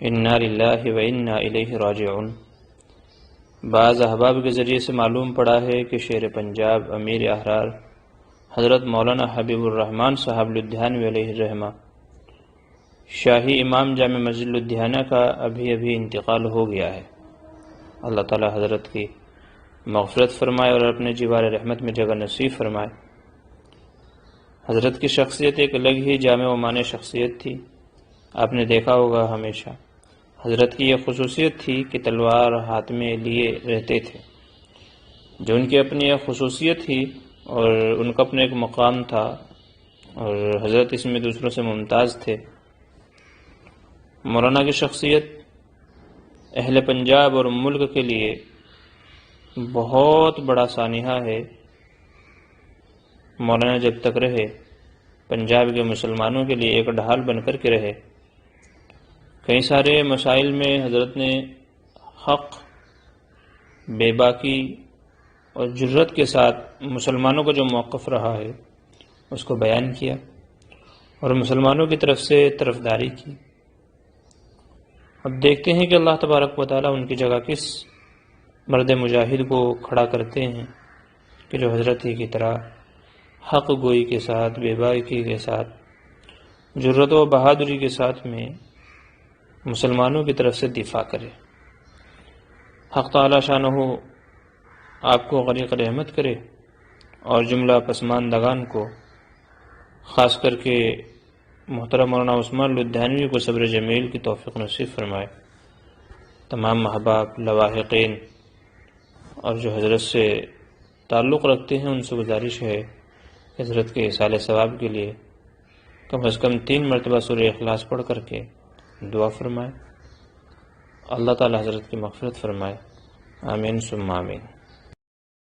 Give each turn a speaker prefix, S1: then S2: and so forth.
S1: انا للہ و انا الیہ راجعون۔ بعض احباب کے ذریعے سے معلوم پڑا ہے کہ شیر پنجاب امیر احرار حضرت مولانا حبیب الرحمن صاحب لدھیانوی علیہ الرحمہ شاہی امام جامع مسجد لدھیانہ کا ابھی انتقال ہو گیا ہے۔ اللہ تعالی حضرت کی مغفرت فرمائے اور اپنے جوار رحمت میں جگہ نصیب فرمائے۔ حضرت کی شخصیت ایک الگ ہی جامع و مانع شخصیت تھی۔ آپ نے دیکھا ہوگا ہمیشہ حضرت کی یہ خصوصیت تھی کہ تلوار ہاتھ میں لیے رہتے تھے، جو ان کی اپنی ایک خصوصیت تھی اور ان کا اپنا ایک مقام تھا، اور حضرت اس میں دوسروں سے ممتاز تھے۔ مولانا کی شخصیت اہل پنجاب اور ملک کے لیے بہت بڑا سانحہ ہے۔ مولانا جب تک رہے پنجاب کے مسلمانوں کے لیے ایک ڈھال بن کر کے رہے۔ کئی سارے مسائل میں حضرت نے حق، بے باکی اور جرت کے ساتھ مسلمانوں کا جو موقف رہا ہے اس کو بیان کیا اور مسلمانوں کی طرف سے طرفداری کی۔ اب دیکھتے ہیں کہ اللہ تبارک و تعالیٰ ان کی جگہ کس مرد مجاہد کو کھڑا کرتے ہیں کہ جو حضرت ہی کی طرح حق گوئی کے ساتھ، بے باکی کے ساتھ، جرت و بہادری کے ساتھ میں مسلمانوں کی طرف سے دفاع کرے۔ حق تعالی شانہ آپ کو غریق رحمت کرے اور جملہ پسماندگان کو، خاص کر کے محترم مولانا عثمان لدھیانوی کو صبر جمیل کی توفیق نصیب فرمائے۔ تمام احباب، لواحقین اور جو حضرت سے تعلق رکھتے ہیں ان سے گزارش ہے کہ حضرت کے ایصال ثواب کے لیے کم از کم 3 مرتبہ سورہ اخلاص پڑھ کر کے دعا فرمائے۔ اللہ تعالی حضرت کی مغفرت فرمائے۔ آمین ثم آمین۔